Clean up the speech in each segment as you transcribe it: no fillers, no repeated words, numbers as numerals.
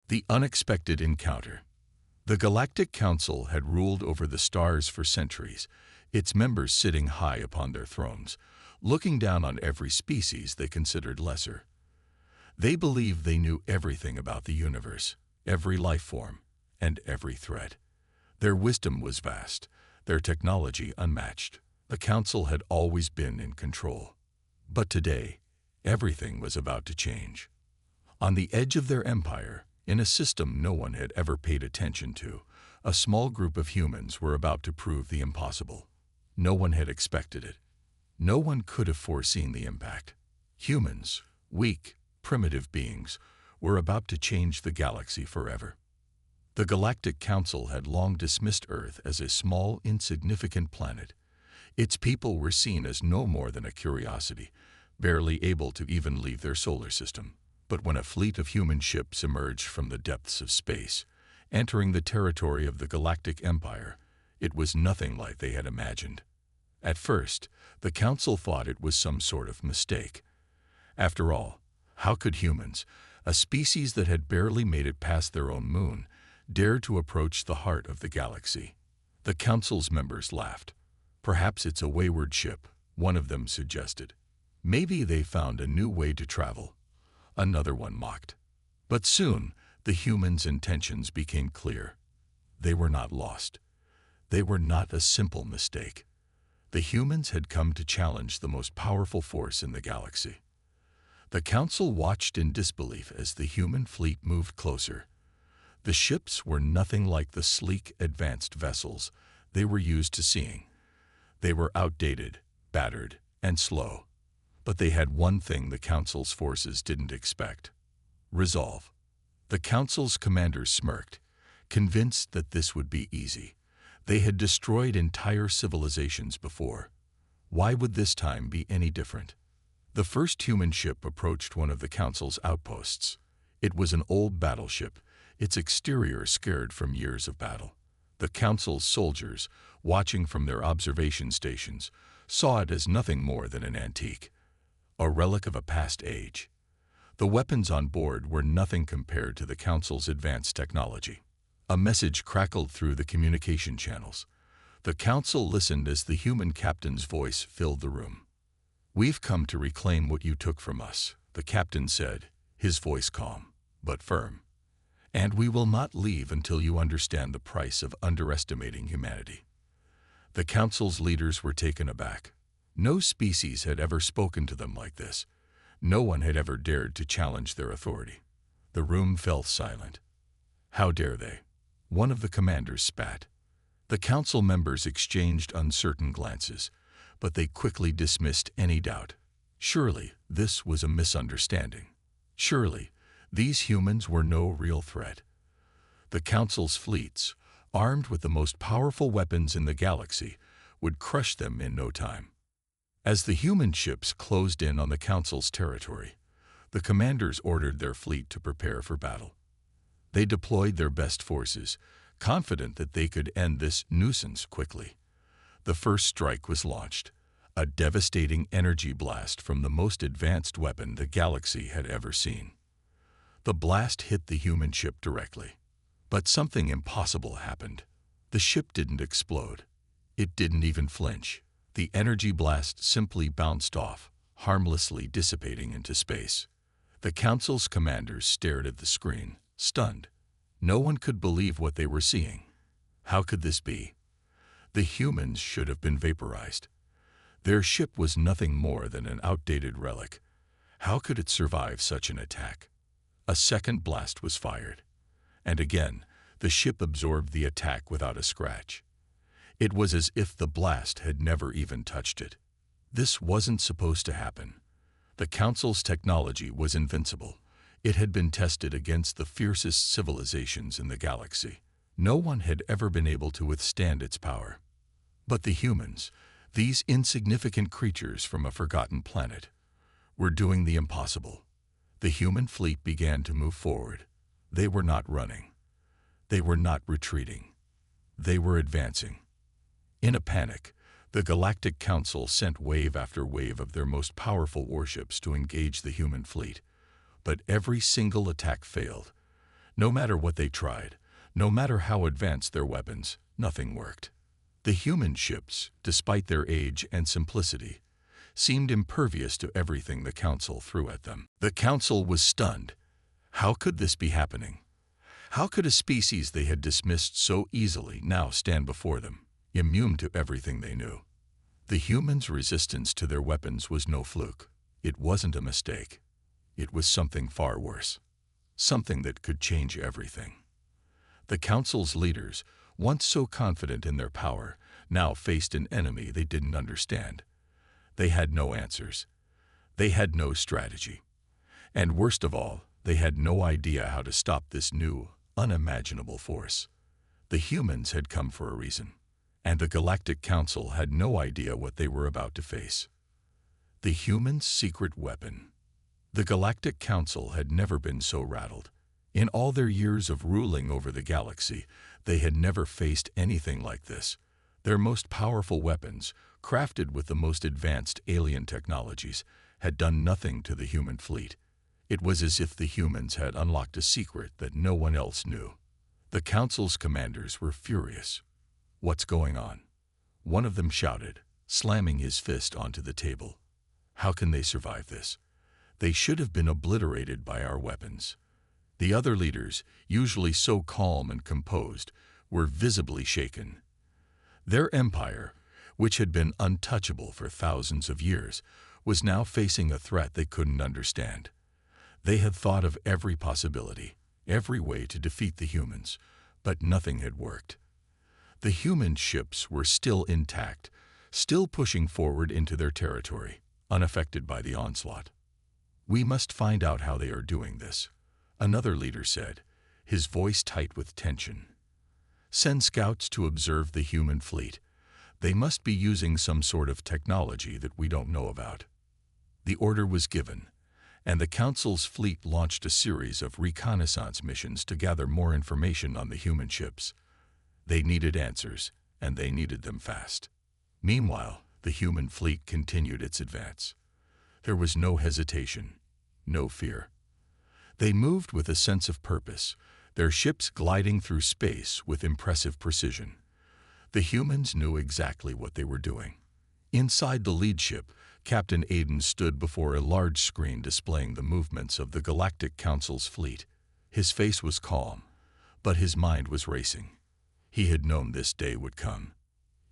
The unexpected encounter. The Galactic Council had ruled over the stars for centuries, its members sitting high upon their thrones, looking down on every species they considered lesser. They believed they knew everything about the universe, every life form, and every threat. Their wisdom was vast, their technology unmatched. The Council had always been in control. But today, everything was about to change. On the edge of their empire, in a system no one had ever paid attention to, a small group of humans were about to prove the impossible. No one had expected it. No one could have foreseen the impact. Humans, weak, primitive beings, were about to change the galaxy forever. The Galactic Council had long dismissed Earth as a small, insignificant planet. Its people were seen as no more than a curiosity, barely able to even leave their solar system. But when a fleet of human ships emerged from the depths of space, entering the territory of the Galactic Empire, it was nothing like they had imagined. At first, the Council thought it was some sort of mistake. After all, how could humans, a species that had barely made it past their own moon, dare to approach the heart of the galaxy? The Council's members laughed. Perhaps it's a wayward ship, one of them suggested. Maybe they found a new way to travel. Another one mocked. But soon, the humans' intentions became clear. They were not lost. They were not a simple mistake. The humans had come to challenge the most powerful force in the galaxy. The Council watched in disbelief as the human fleet moved closer. The ships were nothing like the sleek, advanced vessels they were used to seeing. They were outdated, battered, and slow. But they had one thing the Council's forces didn't expect: resolve. The Council's commanders smirked, convinced that this would be easy. They had destroyed entire civilizations before. Why would this time be any different? The first human ship approached one of the Council's outposts. It was an old battleship, its exterior scarred from years of battle. The Council's soldiers, watching from their observation stations, saw it as nothing more than an antique, a relic of a past age. The weapons on board were nothing compared to the Council's advanced technology. A message crackled through the communication channels. The Council listened as the human captain's voice filled the room. "We've come to reclaim what you took from us," the captain said, his voice calm, but firm. "And we will not leave until you understand the price of underestimating humanity." The Council's leaders were taken aback. No species had ever spoken to them like this. No one had ever dared to challenge their authority. The room fell silent. "How dare they?" one of the commanders spat. The Council members exchanged uncertain glances, but they quickly dismissed any doubt. Surely this was a misunderstanding. Surely these humans were no real threat. The Council's fleets, armed with the most powerful weapons in the galaxy, would crush them in no time. As the human ships closed in on the Council's territory, the commanders ordered their fleet to prepare for battle. They deployed their best forces, confident that they could end this nuisance quickly. The first strike was launched, a devastating energy blast from the most advanced weapon the galaxy had ever seen. The blast hit the human ship directly. But something impossible happened. The ship didn't explode. It didn't even flinch. The energy blast simply bounced off, harmlessly dissipating into space. The Council's commanders stared at the screen, stunned. No one could believe what they were seeing. How could this be? The humans should have been vaporized. Their ship was nothing more than an outdated relic. How could it survive such an attack? A second blast was fired. And again, the ship absorbed the attack without a scratch. It was as if the blast had never even touched it. This wasn't supposed to happen. The Council's technology was invincible. It had been tested against the fiercest civilizations in the galaxy. No one had ever been able to withstand its power. But the humans, these insignificant creatures from a forgotten planet, were doing the impossible. The human fleet began to move forward. They were not running. They were not retreating. They were advancing. In a panic, the Galactic Council sent wave after wave of their most powerful warships to engage the human fleet. But every single attack failed. No matter what they tried, no matter how advanced their weapons, nothing worked. The human ships, despite their age and simplicity, seemed impervious to everything the Council threw at them. The Council was stunned. How could this be happening? How could a species they had dismissed so easily now stand before them, immune to everything they knew? The humans' resistance to their weapons was no fluke. It wasn't a mistake. It was something far worse. Something that could change everything. The Council's leaders, once so confident in their power, now faced an enemy they didn't understand. They had no answers. They had no strategy. And worst of all, they had no idea how to stop this new, unimaginable force. The humans had come for a reason, and the Galactic Council had no idea what they were about to face. The humans' secret weapon. The Galactic Council had never been so rattled. In all their years of ruling over the galaxy, they had never faced anything like this. Their most powerful weapons, crafted with the most advanced alien technologies, had done nothing to the human fleet. It was as if the humans had unlocked a secret that no one else knew. The Council's commanders were furious. "What's going on?" one of them shouted, slamming his fist onto the table. "How can they survive this? They should have been obliterated by our weapons." The other leaders, usually so calm and composed, were visibly shaken. Their empire, which had been untouchable for thousands of years, was now facing a threat they couldn't understand. They had thought of every possibility, every way to defeat the humans, but nothing had worked. The human ships were still intact, still pushing forward into their territory, unaffected by the onslaught. "We must find out how they are doing this," another leader said, his voice tight with tension. "Send scouts to observe the human fleet. They must be using some sort of technology that we don't know about." The order was given, and the Council's fleet launched a series of reconnaissance missions to gather more information on the human ships. They needed answers, and they needed them fast. Meanwhile, the human fleet continued its advance. There was no hesitation, no fear. They moved with a sense of purpose, their ships gliding through space with impressive precision. The humans knew exactly what they were doing. Inside the lead ship, Captain Aiden stood before a large screen displaying the movements of the Galactic Council's fleet. His face was calm, but his mind was racing. He had known this day would come.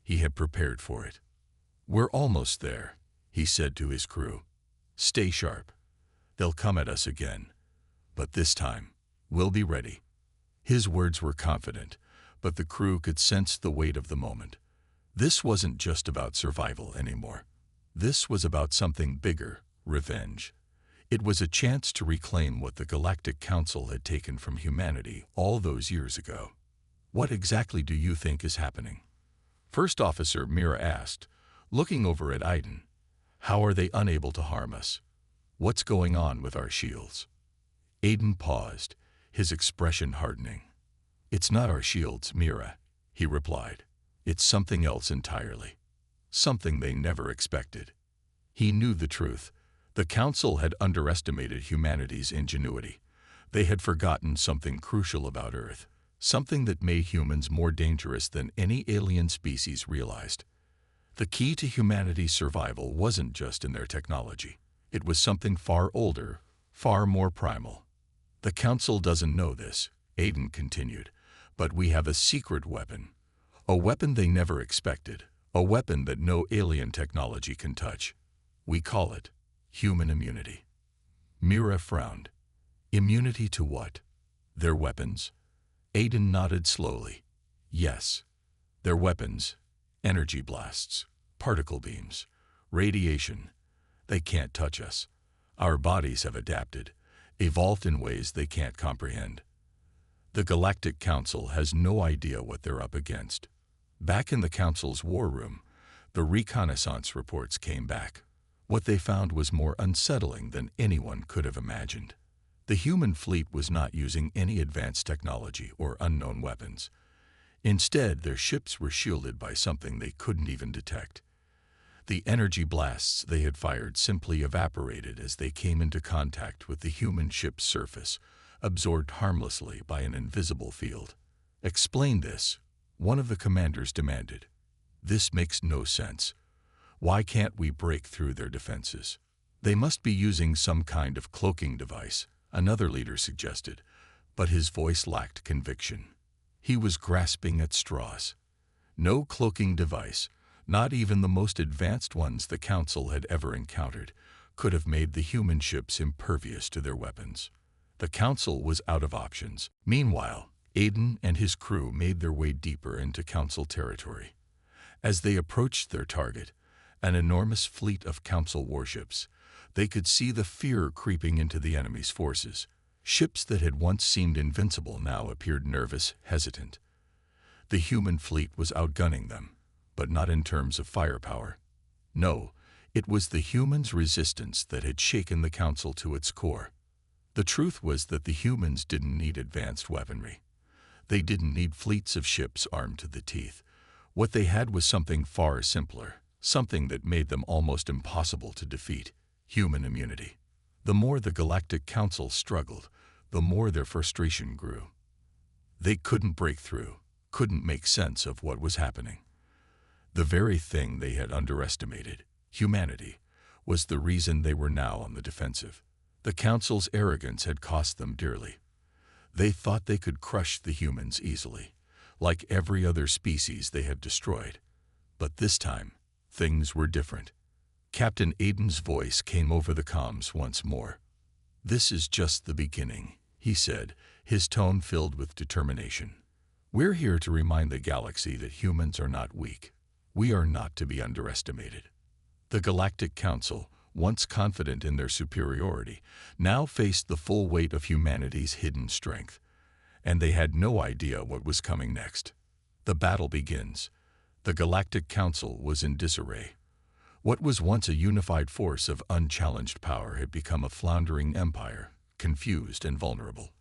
He had prepared for it. "We're almost there," he said to his crew. "Stay sharp. They'll come at us again. But this time, we'll be ready." His words were confident, but the crew could sense the weight of the moment. This wasn't just about survival anymore. This was about something bigger, revenge. It was a chance to reclaim what the Galactic Council had taken from humanity all those years ago. "What exactly do you think is happening?" First Officer Mira asked, looking over at Aiden. "How are they unable to harm us? What's going on with our shields?" Aiden paused, his expression hardening. "It's not our shields, Mira," he replied. "It's something else entirely. Something they never expected." He knew the truth. The Council had underestimated humanity's ingenuity. They had forgotten something crucial about Earth, something that made humans more dangerous than any alien species realized. The key to humanity's survival wasn't just in their technology. It was something far older, far more primal. "The Council doesn't know this," Aiden continued, "but we have a secret weapon. A weapon they never expected. A weapon that no alien technology can touch. We call it human immunity." Mira frowned. "Immunity to what? Their weapons?" Aiden nodded slowly. "Yes. Their weapons. Energy blasts, particle beams, radiation. They can't touch us. Our bodies have adapted, evolved in ways they can't comprehend. The Galactic Council has no idea what they're up against." Back in the Council's war room, the reconnaissance reports came back. What they found was more unsettling than anyone could have imagined. The human fleet was not using any advanced technology or unknown weapons. Instead, their ships were shielded by something they couldn't even detect. The energy blasts they had fired simply evaporated as they came into contact with the human ship's surface, absorbed harmlessly by an invisible field. "Explain this," one of the commanders demanded. "This makes no sense. Why can't we break through their defenses?" "They must be using some kind of cloaking device," another leader suggested, but his voice lacked conviction. He was grasping at straws. No cloaking device, not even the most advanced ones the Council had ever encountered, could have made the human ships impervious to their weapons. The Council was out of options. Meanwhile, Aiden and his crew made their way deeper into Council territory. As they approached their target, an enormous fleet of Council warships, they could see the fear creeping into the enemy's forces. Ships that had once seemed invincible now appeared nervous, hesitant. The human fleet was outgunning them, but not in terms of firepower. No, it was the humans' resistance that had shaken the Council to its core. The truth was that the humans didn't need advanced weaponry. They didn't need fleets of ships armed to the teeth. What they had was something far simpler, something that made them almost impossible to defeat: human immunity. The more the Galactic Council struggled, the more their frustration grew. They couldn't break through, couldn't make sense of what was happening. The very thing they had underestimated, humanity, was the reason they were now on the defensive. The Council's arrogance had cost them dearly. They thought they could crush the humans easily, like every other species they had destroyed. But this time, things were different. Captain Aiden's voice came over the comms once more. "This is just the beginning," he said, his tone filled with determination. "We're here to remind the galaxy that humans are not weak. We are not to be underestimated." The Galactic Council, once confident in their superiority, now faced the full weight of humanity's hidden strength, and they had no idea what was coming next. The battle begins. The Galactic Council was in disarray. What was once a unified force of unchallenged power had become a floundering empire, confused and vulnerable.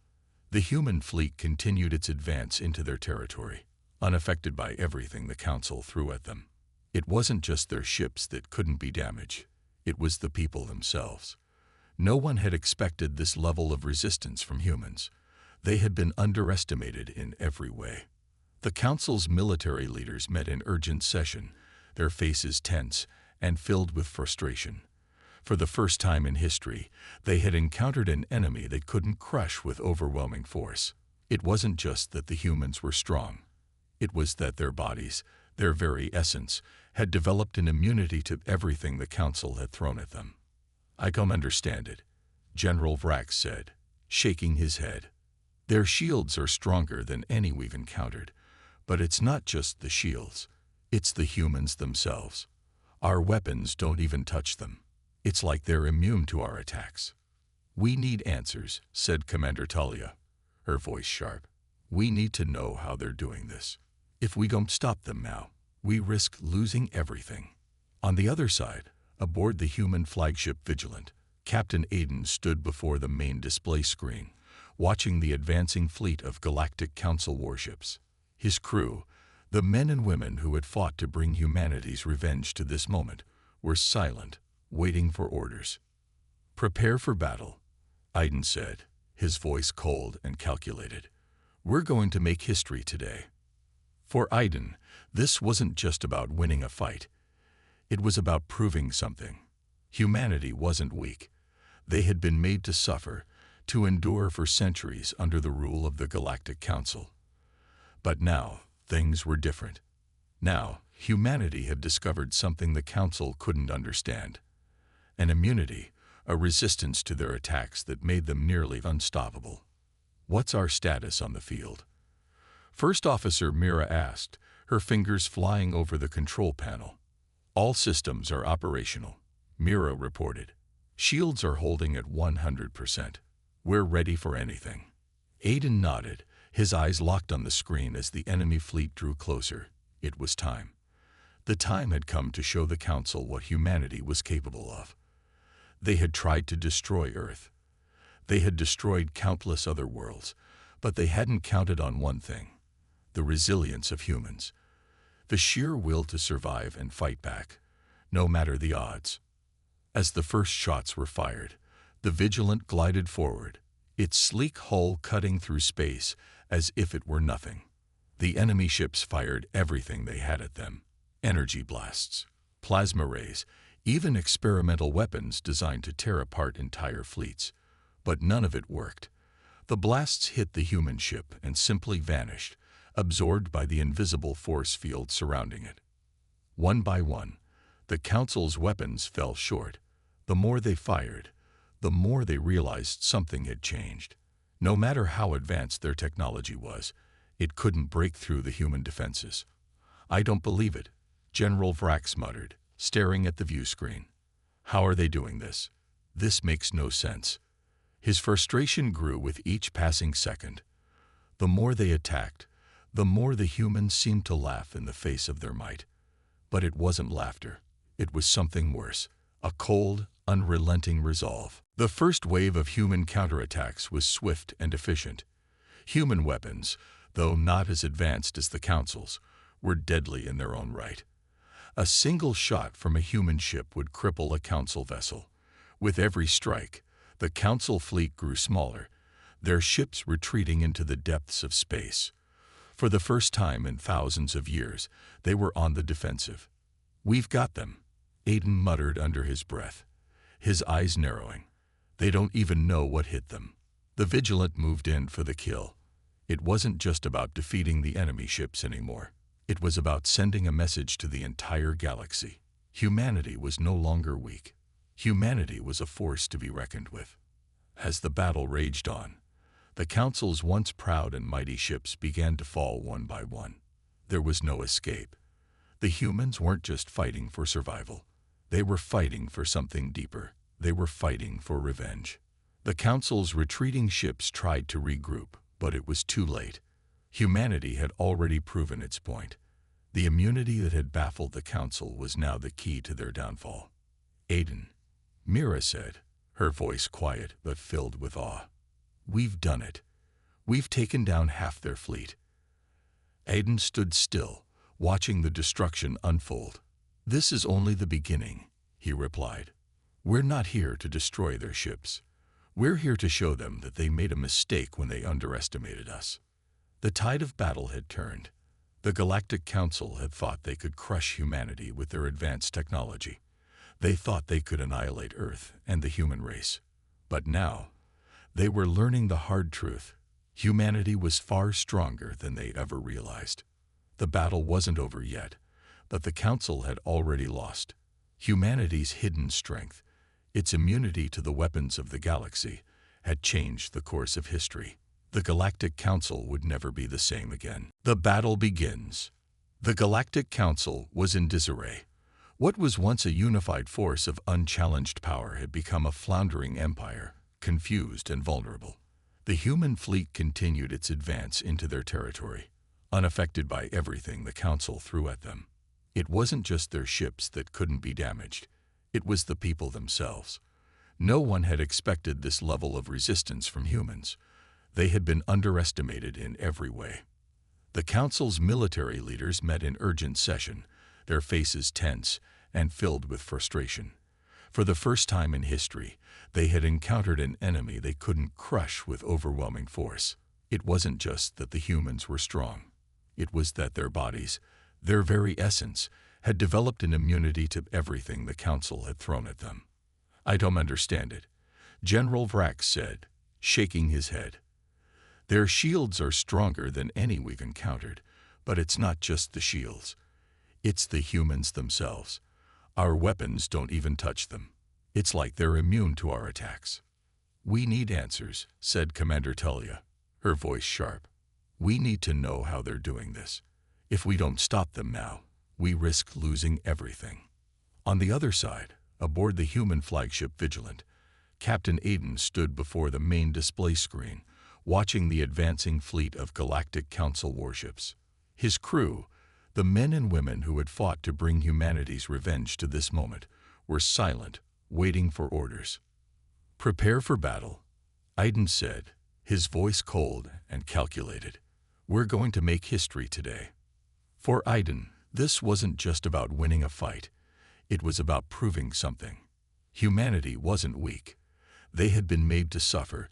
The human fleet continued its advance into their territory, unaffected by everything the Council threw at them. It wasn't just their ships that couldn't be damaged. It was the people themselves. No one had expected this level of resistance from humans. They had been underestimated in every way. The Council's military leaders met in urgent session, their faces tense and filled with frustration. For the first time in history, they had encountered an enemy they couldn't crush with overwhelming force. It wasn't just that the humans were strong. It was that their bodies, their very essence, had developed an immunity to everything the Council had thrown at them. "I don't understand it," General Vrax said, shaking his head. "Their shields are stronger than any we've encountered, but it's not just the shields. It's the humans themselves. Our weapons don't even touch them. It's like they're immune to our attacks." "We need answers," said Commander Talia, her voice sharp. "We need to know how they're doing this. If we don't stop them now, we risk losing everything." On the other side, aboard the human flagship Vigilant, Captain Aiden stood before the main display screen, watching the advancing fleet of Galactic Council warships. His crew, the men and women who had fought to bring humanity's revenge to this moment, were silent, waiting for orders. "Prepare for battle," Aiden said, his voice cold and calculated. "We're going to make history today." For Aiden, this wasn't just about winning a fight. It was about proving something. Humanity wasn't weak. They had been made to suffer, to endure for centuries under the rule of the Galactic Council. But now, things were different. Now, humanity had discovered something the Council couldn't understand. An immunity, a resistance to their attacks that made them nearly unstoppable. "What's our status on the field?" First Officer Mira asked, her fingers flying over the control panel. "All systems are operational," Mira reported. "Shields are holding at 100%. We're ready for anything." Aiden nodded, his eyes locked on the screen as the enemy fleet drew closer. It was time. The time had come to show the Council what humanity was capable of. They had tried to destroy Earth. They had destroyed countless other worlds, but they hadn't counted on one thing: the resilience of humans. The sheer will to survive and fight back, no matter the odds. As the first shots were fired, the Vigilant glided forward, its sleek hull cutting through space as if it were nothing. The enemy ships fired everything they had at them: energy blasts, plasma rays, even experimental weapons designed to tear apart entire fleets. But none of it worked. The blasts hit the human ship and simply vanished, absorbed by the invisible force field surrounding it. One by one, the Council's weapons fell short. The more they fired, the more they realized something had changed. No matter how advanced their technology was, it couldn't break through the human defenses. "I don't believe it," General Vrax muttered, staring at the view screen. "How are they doing this? This makes no sense." His frustration grew with each passing second. The more they attacked, the more the humans seemed to laugh in the face of their might. But it wasn't laughter. It was something worse, a cold, unrelenting resolve. The first wave of human counterattacks was swift and efficient. Human weapons, though not as advanced as the Council's, were deadly in their own right. A single shot from a human ship would cripple a Council vessel. With every strike, the Council fleet grew smaller, their ships retreating into the depths of space. For the first time in thousands of years, they were on the defensive. "We've got them," Aiden muttered under his breath, his eyes narrowing. "They don't even know what hit them." The Vigilant moved in for the kill. It wasn't just about defeating the enemy ships anymore. It was about sending a message to the entire galaxy. Humanity was no longer weak. Humanity was a force to be reckoned with. As the battle raged on, the Council's once proud and mighty ships began to fall one by one. There was no escape. The humans weren't just fighting for survival. They were fighting for something deeper. They were fighting for revenge. The Council's retreating ships tried to regroup, but it was too late. Humanity had already proven its point. The immunity that had baffled the Council was now the key to their downfall. "Aiden," Mira said, her voice quiet but filled with awe. "We've done it. We've taken down half their fleet." Aiden stood still, watching the destruction unfold. "This is only the beginning," he replied. "We're not here to destroy their ships. We're here to show them that they made a mistake when they underestimated us." The tide of battle had turned. The Galactic Council had thought they could crush humanity with their advanced technology. They thought they could annihilate Earth and the human race. But now, they were learning the hard truth. Humanity was far stronger than they ever realized. The battle wasn't over yet, but the Council had already lost. Humanity's hidden strength, its immunity to the weapons of the galaxy, had changed the course of history. The Galactic Council would never be the same again. The battle begins. The Galactic Council was in disarray. What was once a unified force of unchallenged power had become a floundering empire, confused and vulnerable. The human fleet continued its advance into their territory, unaffected by everything the Council threw at them. It wasn't just their ships that couldn't be damaged. It was the people themselves. No one had expected this level of resistance from humans. They had been underestimated in every way. The Council's military leaders met in urgent session, their faces tense and filled with frustration. For the first time in history, they had encountered an enemy they couldn't crush with overwhelming force. It wasn't just that the humans were strong. It was that their bodies, their very essence, had developed an immunity to everything the Council had thrown at them. "I don't understand it," General Vrax said, shaking his head. "Their shields are stronger than any we've encountered, but it's not just the shields. It's the humans themselves. Our weapons don't even touch them. It's like they're immune to our attacks." "We need answers," said Commander Tullia, her voice sharp. "We need to know how they're doing this. If we don't stop them now, we risk losing everything." On the other side, aboard the human flagship Vigilant, Captain Aiden stood before the main display screen, watching the advancing fleet of Galactic Council warships. His crew, the men and women who had fought to bring humanity's revenge to this moment, were silent, waiting for orders. "Prepare for battle," Aiden said, his voice cold and calculated. "We're going to make history today." For Aiden, this wasn't just about winning a fight. It was about proving something. Humanity wasn't weak. They had been made to suffer,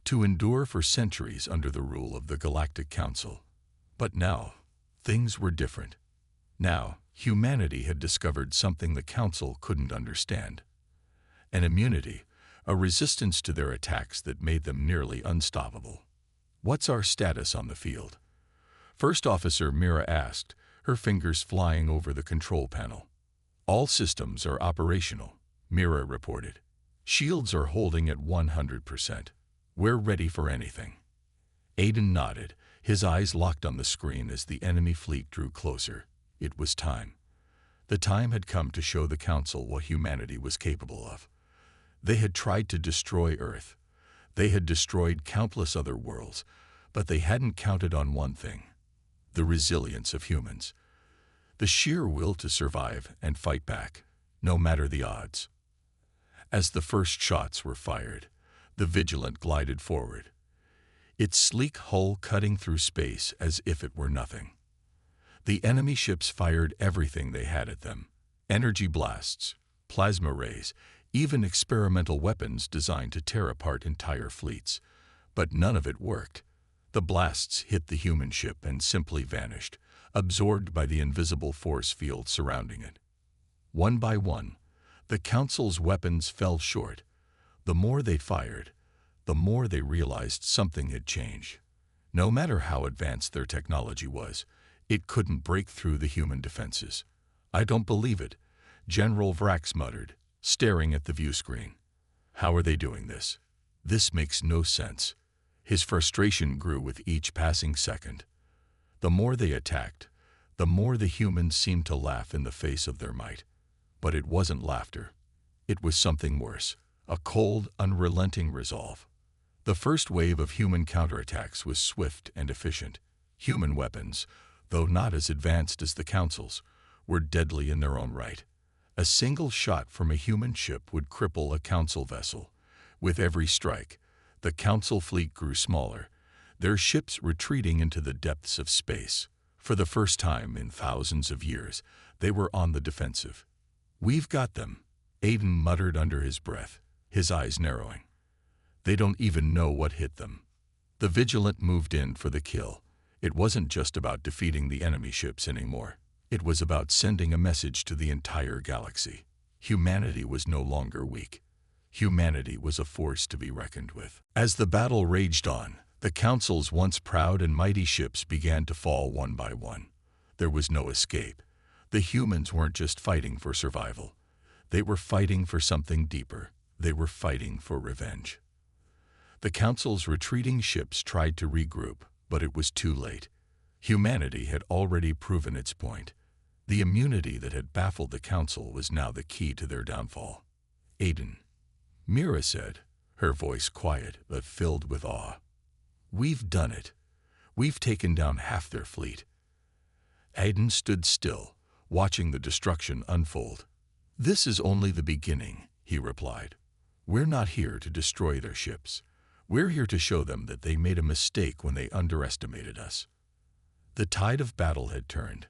to endure for centuries under the rule of the Galactic Council. But now, things were different. Now, humanity had discovered something the Council couldn't understand. An immunity, a resistance to their attacks that made them nearly unstoppable. "What's our status on the field?" First Officer Mira asked, her fingers flying over the control panel. "All systems are operational," Mira reported. "Shields are holding at 100%. We're ready for anything." Aiden nodded, his eyes locked on the screen as the enemy fleet drew closer. It was time. The time had come to show the Council what humanity was capable of. They had tried to destroy Earth. They had destroyed countless other worlds, but they hadn't counted on one thing: the resilience of humans. The sheer will to survive and fight back, no matter the odds. As the first shots were fired, the Vigilant glided forward, its sleek hull cutting through space as if it were nothing. The enemy ships fired everything they had at them: energy blasts, plasma rays, even experimental weapons designed to tear apart entire fleets. But none of it worked. The blasts hit the human ship and simply vanished, absorbed by the invisible force field surrounding it. One by one, the Council's weapons fell short. The more they fired, the more they realized something had changed. No matter how advanced their technology was, it couldn't break through the human defenses. "I don't believe it," General Vrax muttered, staring at the view screen. "How are they doing this? This makes no sense." His frustration grew with each passing second. The more they attacked, the more the humans seemed to laugh in the face of their might. But it wasn't laughter. It was something worse, a cold, unrelenting resolve. The first wave of human counterattacks was swift and efficient. Human weapons, though not as advanced as the Council's, were deadly in their own right. A single shot from a human ship would cripple a Council vessel. With every strike, the Council fleet grew smaller, their ships retreating into the depths of space. For the first time in thousands of years, they were on the defensive. "We've got them," Aiden muttered under his breath, his eyes narrowing. "They don't even know what hit them." The Vigilant moved in for the kill. It wasn't just about defeating the enemy ships anymore. It was about sending a message to the entire galaxy. Humanity was no longer weak. Humanity was a force to be reckoned with. As the battle raged on, the Council's once proud and mighty ships began to fall one by one. There was no escape. The humans weren't just fighting for survival. They were fighting for something deeper. They were fighting for revenge. The Council's retreating ships tried to regroup, but it was too late. Humanity had already proven its point. The immunity that had baffled the Council was now the key to their downfall. "Aiden," Mira said, her voice quiet but filled with awe. "We've done it. We've taken down half their fleet." Aiden stood still, watching the destruction unfold. "This is only the beginning," he replied. "We're not here to destroy their ships. We're here to show them that they made a mistake when they underestimated us." The tide of battle had turned.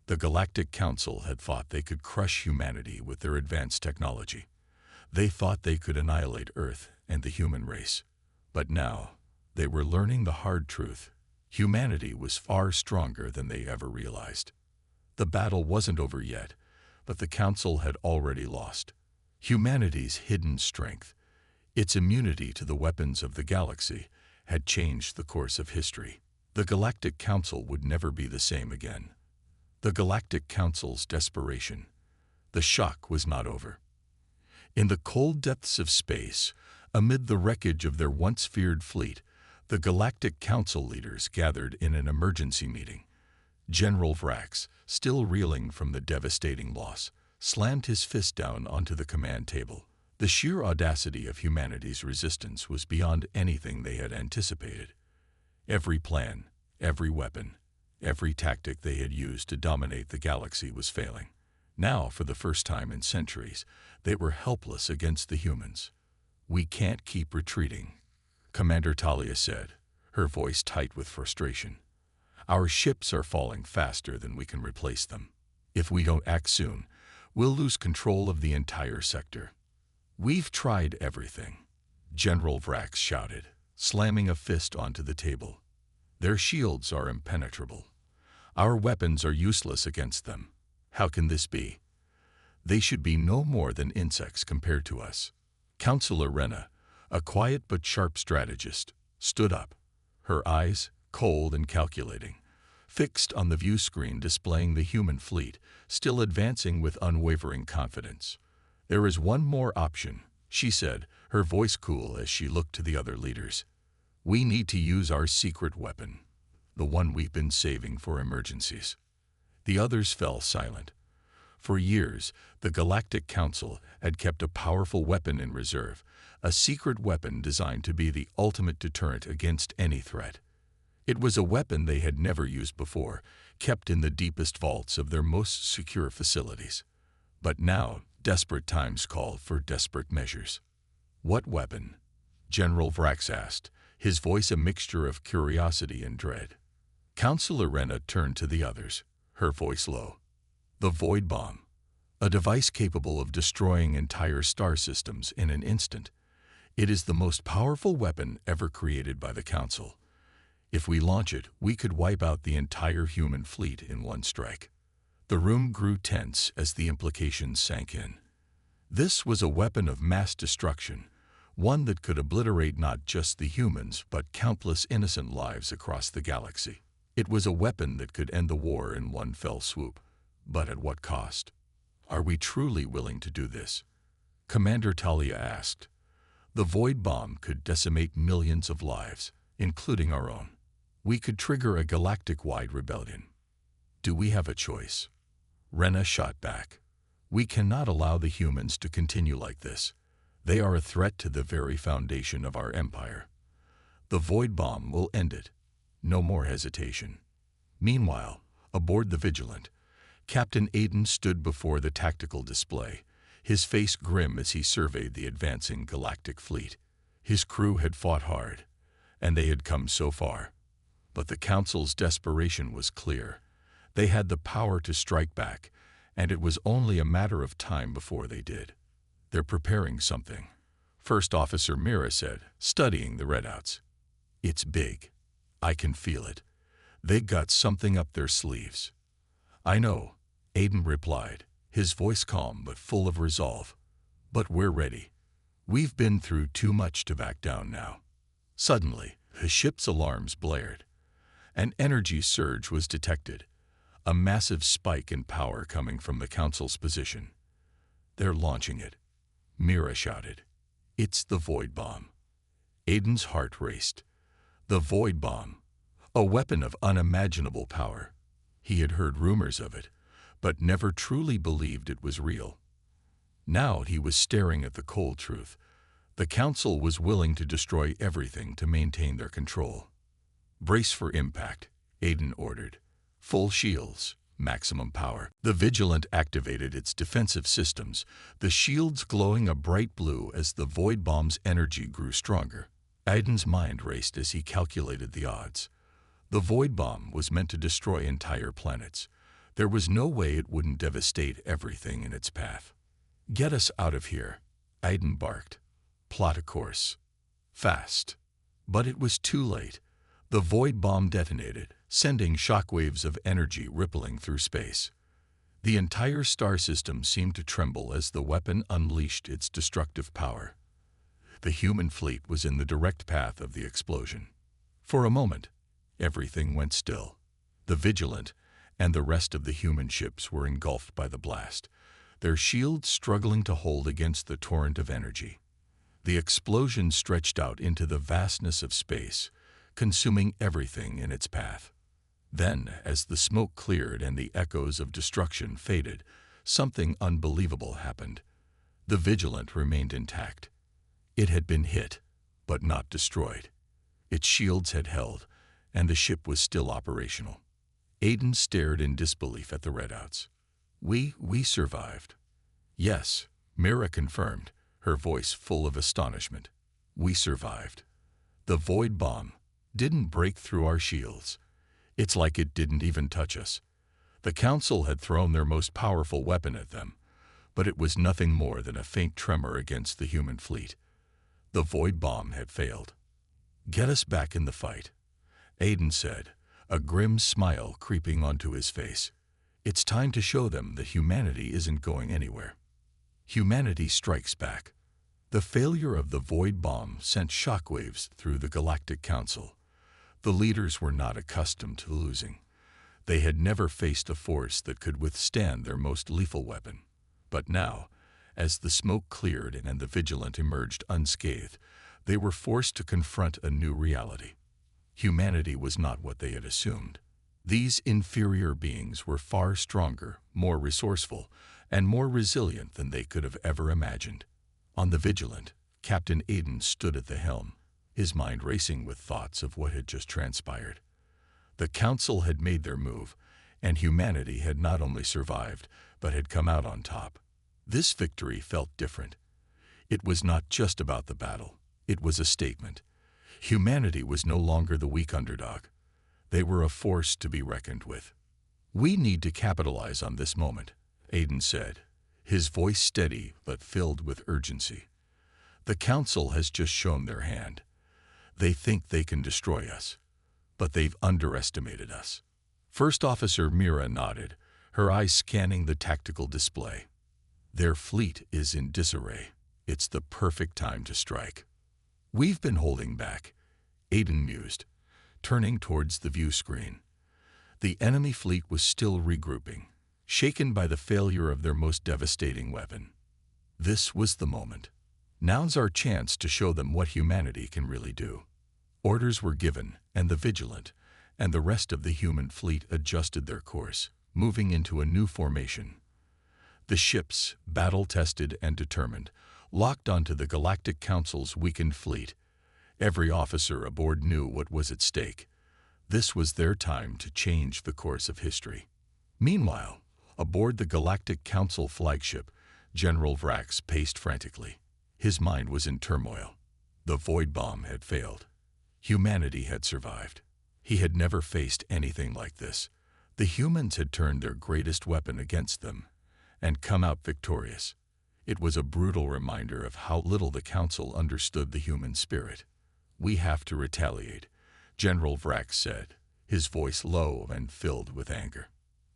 The Galactic Council had thought they could crush humanity with their advanced technology. They thought they could annihilate Earth and the human race. But now, they were learning the hard truth. Humanity was far stronger than they ever realized. The battle wasn't over yet, but the Council had already lost. Humanity's hidden strength, its immunity to the weapons of the galaxy, had changed the course of history. The Galactic Council would never be the same again. The Galactic Council's desperation. The shock was not over. In the cold depths of space, amid the wreckage of their once feared fleet, the Galactic Council leaders gathered in an emergency meeting. General Vrax, still reeling from the devastating loss, slammed his fist down onto the command table. The sheer audacity of humanity's resistance was beyond anything they had anticipated. Every plan, every weapon, every tactic they had used to dominate the galaxy was failing. Now, for the first time in centuries, they were helpless against the humans. "We can't keep retreating," Commander Talia said, her voice tight with frustration. "Our ships are falling faster than we can replace them. If we don't act soon, we'll lose control of the entire sector." "We've tried everything," General Vrax shouted, slamming a fist onto the table. "Their shields are impenetrable. Our weapons are useless against them. How can this be? They should be no more than insects compared to us." Counselor Rena, a quiet but sharp strategist, stood up, her eyes, cold and calculating, fixed on the view screen displaying the human fleet, still advancing with unwavering confidence. "There is one more option," she said, her voice cool as she looked to the other leaders. "We need to use our secret weapon, the one we've been saving for emergencies." The others fell silent. For years, the Galactic Council had kept a powerful weapon in reserve, a secret weapon designed to be the ultimate deterrent against any threat. It was a weapon they had never used before, kept in the deepest vaults of their most secure facilities. But now, desperate times called for desperate measures. "What weapon?" General Vrax asked, his voice a mixture of curiosity and dread. Counselor Rena turned to the others, her voice low. "The Void Bomb, a device capable of destroying entire star systems in an instant. It is the most powerful weapon ever created by the Council. If we launch it, we could wipe out the entire human fleet in one strike." The room grew tense as the implications sank in. This was a weapon of mass destruction, one that could obliterate not just the humans but countless innocent lives across the galaxy. It was a weapon that could end the war in one fell swoop. But at what cost? "Are we truly willing to do this?" Commander Talia asked. "The Void Bomb could decimate millions of lives, including our own. We could trigger a galactic-wide rebellion. Do we have a choice?" Rena shot back. "We cannot allow the humans to continue like this. They are a threat to the very foundation of our empire. The Void Bomb will end it. No more hesitation." Meanwhile, aboard the Vigilant, Captain Aiden stood before the tactical display, his face grim as he surveyed the advancing galactic fleet. His crew had fought hard, and they had come so far. But the Council's desperation was clear. They had the power to strike back, and it was only a matter of time before they did. "They're preparing something," First Officer Mira said, studying the readouts. "It's big. I can feel it. They got something up their sleeves." "I know," Aiden replied, his voice calm but full of resolve. "But we're ready. We've been through too much to back down now." Suddenly, the ship's alarms blared. An energy surge was detected, a massive spike in power coming from the Council's position. "They're launching it," Mira shouted. "It's the Void Bomb." Aiden's heart raced. The Void Bomb, a weapon of unimaginable power. He had heard rumors of it, but never truly believed it was real. Now he was staring at the cold truth. The Council was willing to destroy everything to maintain their control. "Brace for impact," Aiden ordered. "Full shields, maximum power." The Vigilant activated its defensive systems, the shields glowing a bright blue as the Void Bomb's energy grew stronger. Aiden's mind raced as he calculated the odds. The Void Bomb was meant to destroy entire planets. There was no way it wouldn't devastate everything in its path. "Get us out of here," Aiden barked. "Plot a course. Fast." But it was too late. The Void Bomb detonated, sending shockwaves of energy rippling through space. The entire star system seemed to tremble as the weapon unleashed its destructive power. The human fleet was in the direct path of the explosion. For a moment, everything went still. The Vigilant and the rest of the human ships were engulfed by the blast, their shields struggling to hold against the torrent of energy. The explosion stretched out into the vastness of space, consuming everything in its path. Then, as the smoke cleared and the echoes of destruction faded, something unbelievable happened. The Vigilant remained intact. It had been hit, but not destroyed. Its shields had held, and the ship was still operational. Aiden stared in disbelief at the readouts. We survived." "Yes," Mira confirmed, her voice full of astonishment. "We survived. The Void Bomb didn't break through our shields. It's like it didn't even touch us. The Council had thrown their most powerful weapon at them, but it was nothing more than a faint tremor against the human fleet. The Void Bomb had failed." "Get us back in the fight," Aiden said, a grim smile creeping onto his face. "It's time to show them that humanity isn't going anywhere." Humanity strikes back. The failure of the Void Bomb sent shockwaves through the Galactic Council. The leaders were not accustomed to losing. They had never faced a force that could withstand their most lethal weapon. But now, as the smoke cleared and the Vigilant emerged unscathed, they were forced to confront a new reality. Humanity was not what they had assumed. These inferior beings were far stronger, more resourceful, and more resilient than they could have ever imagined. On the Vigilant, Captain Aiden stood at the helm, his mind racing with thoughts of what had just transpired. The Council had made their move, and humanity had not only survived, but had come out on top. This victory felt different. It was not just about the battle. It was a statement. Humanity was no longer the weak underdog. They were a force to be reckoned with. "We need to capitalize on this moment," Aiden said, his voice steady but filled with urgency. "The Council has just shown their hand. They think they can destroy us, but they've underestimated us." First Officer Mira nodded, her eyes scanning the tactical display. "Their fleet is in disarray. It's the perfect time to strike." "We've been holding back," Aiden mused, turning towards the view screen. The enemy fleet was still regrouping, shaken by the failure of their most devastating weapon. This was the moment. Now's our chance to show them what humanity can really do. Orders were given, and the Vigilant and the rest of the human fleet adjusted their course, moving into a new formation. The ships, battle-tested and determined, locked onto the Galactic Council's weakened fleet. Every officer aboard knew what was at stake. This was their time to change the course of history. Meanwhile, aboard the Galactic Council flagship, General Vrax paced frantically. His mind was in turmoil. The Void Bomb had failed. Humanity had survived. He had never faced anything like this. The humans had turned their greatest weapon against them and come out victorious. It was a brutal reminder of how little the Council understood the human spirit. "We have to retaliate," General Vrax said, his voice low and filled with anger.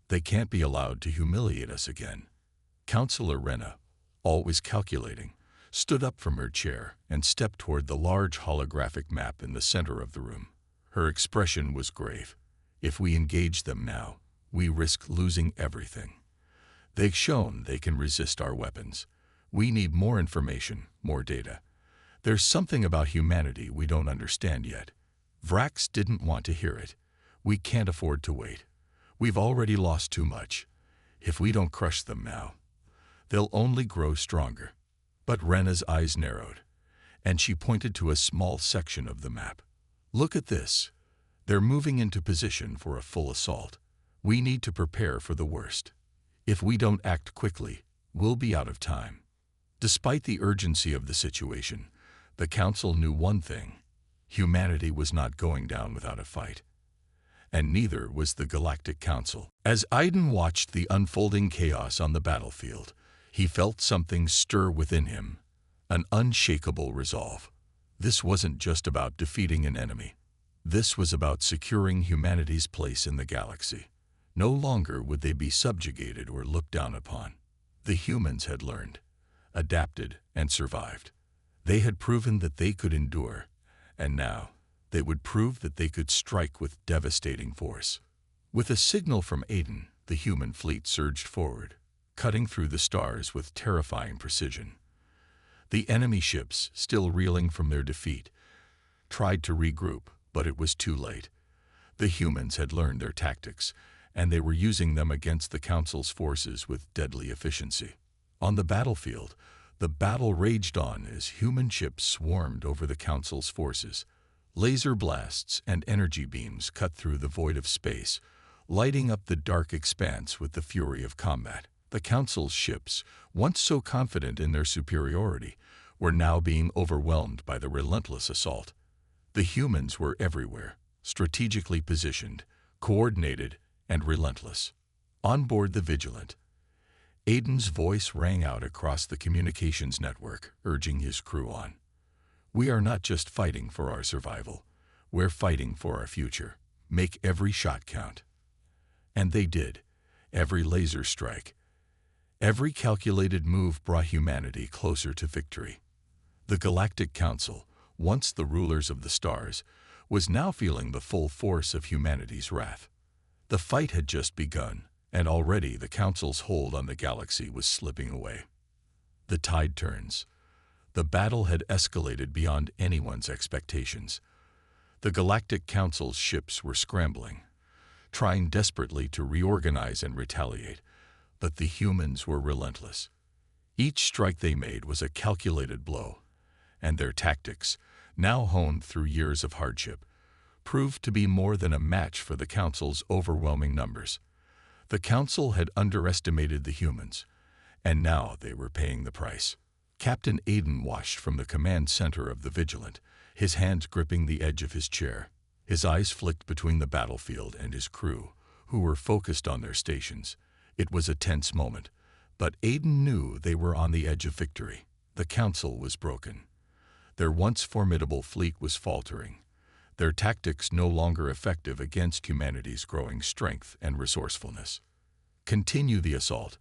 "They can't be allowed to humiliate us again." Counselor Rena, always calculating, stood up from her chair and stepped toward the large holographic map in the center of the room. Her expression was grave. "If we engage them now, we risk losing everything. They've shown they can resist our weapons. We need more information, more data. There's something about humanity we don't understand yet." Vrax didn't want to hear it. "We can't afford to wait. We've already lost too much. If we don't crush them now, they'll only grow stronger." But Rena's eyes narrowed, and she pointed to a small section of the map. "Look at this. They're moving into position for a full assault. We need to prepare for the worst. If we don't act quickly, we'll be out of time." Despite the urgency of the situation, the Council knew one thing: humanity was not going down without a fight. And neither was the Galactic Council. As Aiden watched the unfolding chaos on the battlefield, he felt something stir within him, an unshakable resolve. This wasn't just about defeating an enemy. This was about securing humanity's place in the galaxy. No longer would they be subjugated or looked down upon. The humans had learned, adapted, and survived. They had proven that they could endure, and now they would prove that they could strike with devastating force. With a signal from Aiden, the human fleet surged forward, cutting through the stars with terrifying precision. The enemy ships, still reeling from their defeat, tried to regroup, but it was too late. The humans had learned their tactics, and they were using them against the Council's forces with deadly efficiency. On the battlefield, the battle raged on as human ships swarmed over the Council's forces. Laser blasts and energy beams cut through the void of space, lighting up the dark expanse with the fury of combat. The Council's ships, once so confident in their superiority, were now being overwhelmed by the relentless assault. The humans were everywhere, strategically positioned, coordinated, and relentless. On board the Vigilant, Aiden's voice rang out across the communications network, urging his crew on. We are not just fighting for our survival. We're fighting for our future. Make every shot count. And they did. Every laser strike, every calculated move brought humanity closer to victory. The Galactic Council, once the rulers of the stars, was now feeling the full force of humanity's wrath. The fight had just begun, and already the Council's hold on the galaxy was slipping away. The tide turns. The battle had escalated beyond anyone's expectations. The Galactic Council's ships were scrambling, trying desperately to reorganize and retaliate, but the humans were relentless. Each strike they made was a calculated blow, and their tactics, now honed through years of hardship, proved to be more than a match for the Council's overwhelming numbers. The Council had underestimated the humans, and now they were paying the price. Captain Aiden watched from the command center of the Vigilant, his hands gripping the edge of his chair. His eyes flicked between the battlefield and his crew, who were focused on their stations. It was a tense moment, but Aiden knew they were on the edge of victory. The Council was broken. Their once formidable fleet was faltering, their tactics no longer effective against humanity's growing strength and resourcefulness. "Continue the assault,"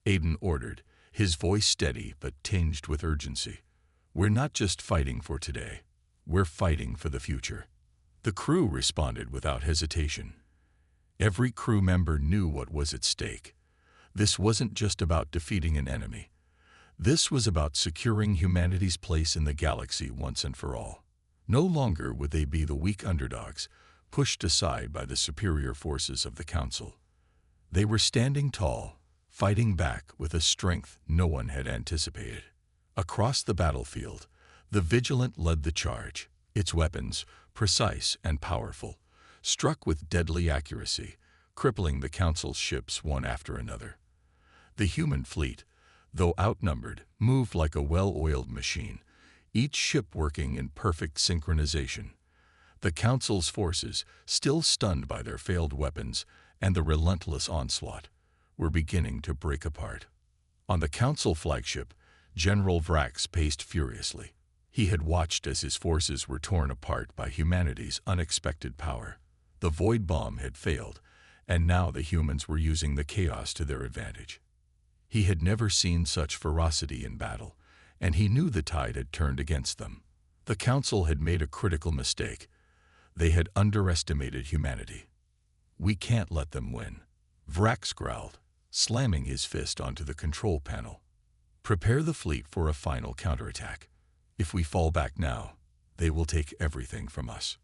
Aiden ordered, his voice steady but tinged with urgency. "We're not just fighting for today. We're fighting for the future." The crew responded without hesitation. Every crew member knew what was at stake. This wasn't just about defeating an enemy. This was about securing humanity's place in the galaxy once and for all. No longer would they be the weak underdogs, pushed aside by the superior forces of the Council. They were standing tall, fighting back with a strength no one had anticipated. Across the battlefield, the Vigilant led the charge. Its weapons, precise and powerful, struck with deadly accuracy, crippling the Council's ships one after another. The human fleet, though outnumbered, moved like a well-oiled machine, each ship working in perfect synchronization. The Council's forces, still stunned by their failed weapons and the relentless onslaught, were beginning to break apart. On the Council flagship, General Vrax paced furiously. He had watched as his forces were torn apart by humanity's unexpected power. The Void Bomb had failed, and now the humans were using the chaos to their advantage. He had never seen such ferocity in battle, and he knew the tide had turned against them. The Council had made a critical mistake. They had underestimated humanity. "We can't let them win," Vrax growled, slamming his fist onto the control panel. "Prepare the fleet for a final counterattack. If we fall back now, they will take everything from us."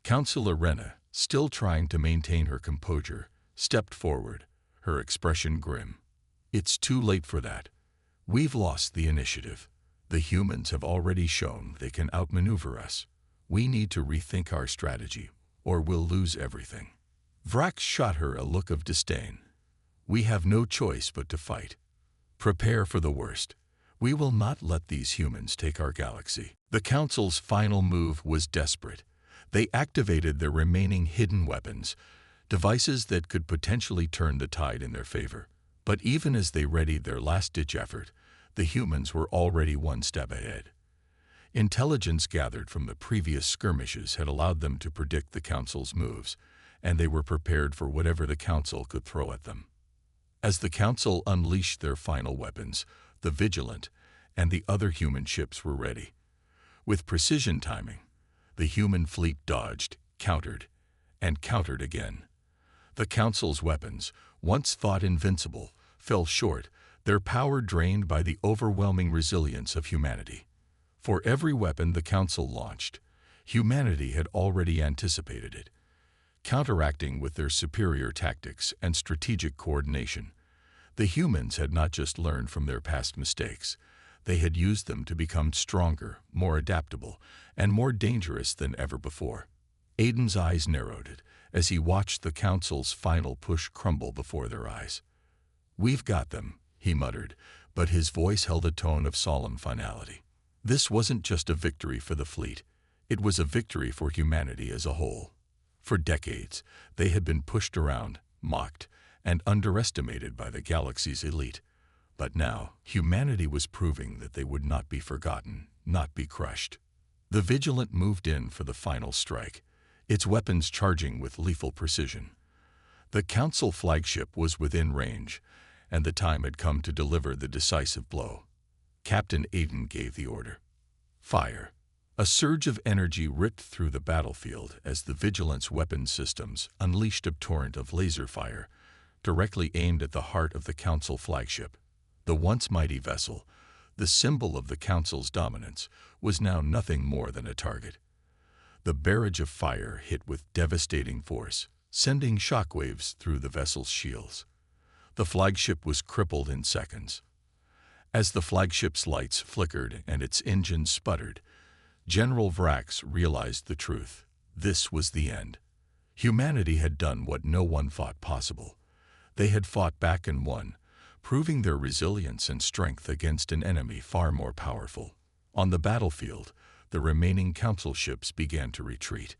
Councilor Rena, still trying to maintain her composure, stepped forward, her expression grim. "It's too late for that. We've lost the initiative. The humans have already shown they can outmaneuver us. We need to rethink our strategy, or we'll lose everything." Vrax shot her a look of disdain. "We have no choice but to fight. Prepare for the worst. We will not let these humans take our galaxy." The Council's final move was desperate. They activated their remaining hidden weapons, devices that could potentially turn the tide in their favor. But even as they readied their last-ditch effort, the humans were already one step ahead. Intelligence gathered from the previous skirmishes had allowed them to predict the Council's moves, and they were prepared for whatever the Council could throw at them. As the Council unleashed their final weapons, the Vigilant and the other human ships were ready. With precision timing, the human fleet dodged, countered, and countered again. The Council's weapons, once thought invincible, fell short, their power drained by the overwhelming resilience of humanity. For every weapon the Council launched, humanity had already anticipated it. Counteracting with their superior tactics and strategic coordination, the humans had not just learned from their past mistakes, they had used them to become stronger, more adaptable, and more dangerous than ever before. Aiden's eyes narrowed as he watched the Council's final push crumble before their eyes. "We've got them," he muttered, but his voice held a tone of solemn finality. This wasn't just a victory for the fleet, it was a victory for humanity as a whole. For decades, they had been pushed around, mocked, and underestimated by the galaxy's elite. But now, humanity was proving that they would not be forgotten, not be crushed. The Vigilant moved in for the final strike, its weapons charging with lethal precision. The Council flagship was within range, and the time had come to deliver the decisive blow. Captain Aiden gave the order. Fire. A surge of energy ripped through the battlefield as the Vigilant's weapon systems unleashed a torrent of laser fire, directly aimed at the heart of the Council flagship. The once mighty vessel, the symbol of the Council's dominance, was now nothing more than a target. The barrage of fire hit with devastating force, sending shockwaves through the vessel's shields. The flagship was crippled in seconds. As the flagship's lights flickered and its engines sputtered, General Vrax realized the truth. This was the end. Humanity had done what no one thought possible. They had fought back and won, proving their resilience and strength against an enemy far more powerful. On the battlefield, the remaining Council ships began to retreat.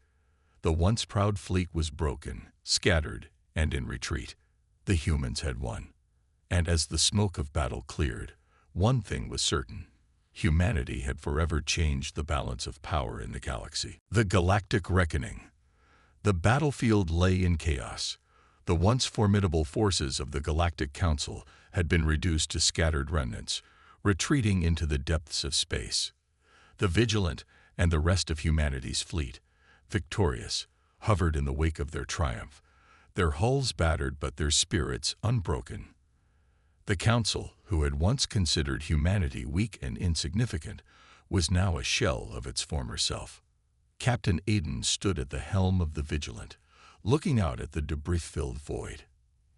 The once proud fleet was broken, scattered, and in retreat. The humans had won. And as the smoke of battle cleared, one thing was certain. Humanity had forever changed the balance of power in the galaxy. The Galactic Reckoning. The battlefield lay in chaos. The once formidable forces of the Galactic Council had been reduced to scattered remnants, retreating into the depths of space. The Vigilant and the rest of humanity's fleet, victorious, hovered in the wake of their triumph, their hulls battered but their spirits unbroken. The Council, who had once considered humanity weak and insignificant, was now a shell of its former self. Captain Aiden stood at the helm of the Vigilant, looking out at the debris-filled void.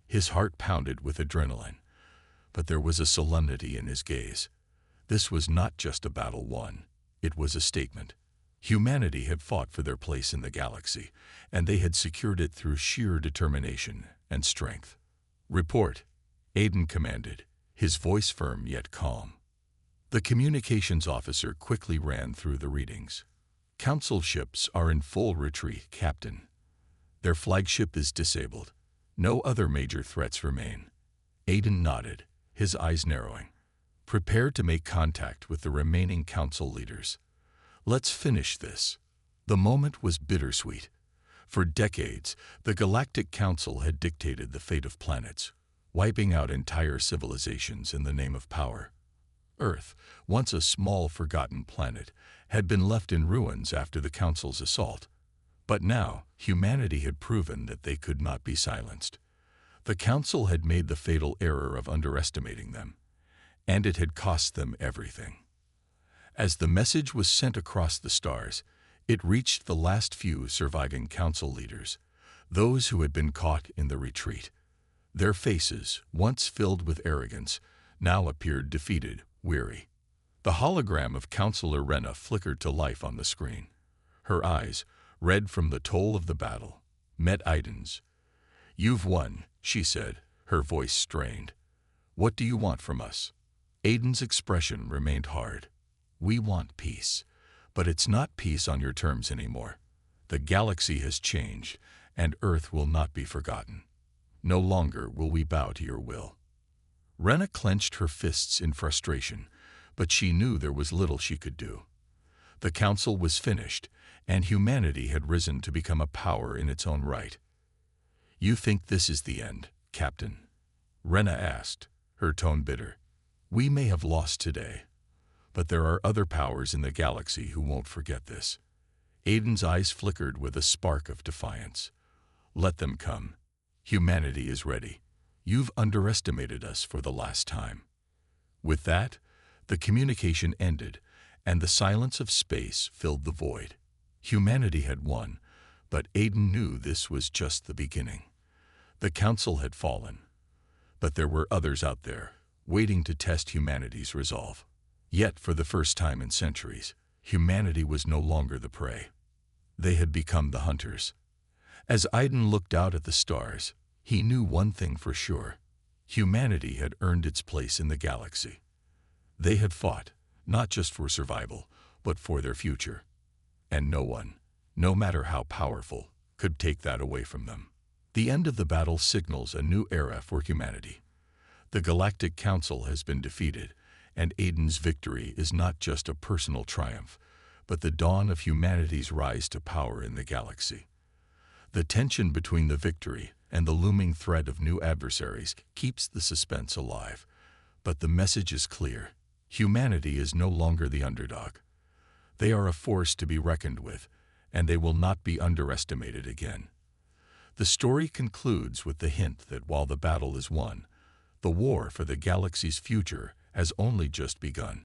His heart pounded with adrenaline, but there was a solemnity in his gaze. This was not just a battle won, it was a statement. Humanity had fought for their place in the galaxy, and they had secured it through sheer determination and strength. "Report," Aiden commanded, his voice firm yet calm. The communications officer quickly ran through the readings. "Council ships are in full retreat, Captain. Their flagship is disabled. No other major threats remain." Aiden nodded, his eyes narrowing. "Prepare to make contact with the remaining Council leaders. Let's finish this." The moment was bittersweet. For decades, the Galactic Council had dictated the fate of planets, wiping out entire civilizations in the name of power. Earth, once a small forgotten planet, had been left in ruins after the Council's assault. But now, humanity had proven that they could not be silenced. The Council had made the fatal error of underestimating them, and it had cost them everything. As the message was sent across the stars, it reached the last few surviving Council leaders, those who had been caught in the retreat. Their faces, once filled with arrogance, now appeared defeated, weary. The hologram of Councilor Rena flickered to life on the screen. Her eyes, red from the toll of the battle, met Aiden's. "You've won," she said, her voice strained. "What do you want from us?" Aiden's expression remained hard. "We want peace, but it's not peace on your terms anymore. The galaxy has changed, and Earth will not be forgotten. No longer will we bow to your will." Rena clenched her fists in frustration, but she knew there was little she could do. The Council was finished, and humanity had risen to become a power in its own right. "You think this is the end, Captain?" Rena asked, her tone bitter. "We may have lost today, but there are other powers in the galaxy who won't forget this." Aiden's eyes flickered with a spark of defiance. "Let them come. Humanity is ready. You've underestimated us for the last time." With that, the communication ended, and the silence of space filled the void. Humanity had won, but Aiden knew this was just the beginning. The Council had fallen, but there were others out there, waiting to test humanity's resolve. Yet, for the first time in centuries, humanity was no longer the prey. They had become the hunters. As Aiden looked out at the stars, he knew one thing for sure. Humanity had earned its place in the galaxy. They had fought, not just for survival, but for their future. And no one, no matter how powerful, could take that away from them. The end of the battle signals a new era for humanity. The Galactic Council has been defeated, and Aiden's victory is not just a personal triumph, but the dawn of humanity's rise to power in the galaxy. The tension between the victory and the looming threat of new adversaries keeps the suspense alive. But the message is clear. Humanity is no longer the underdog. They are a force to be reckoned with, and they will not be underestimated again. The story concludes with the hint that while the battle is won, the war for the galaxy's future has only just begun.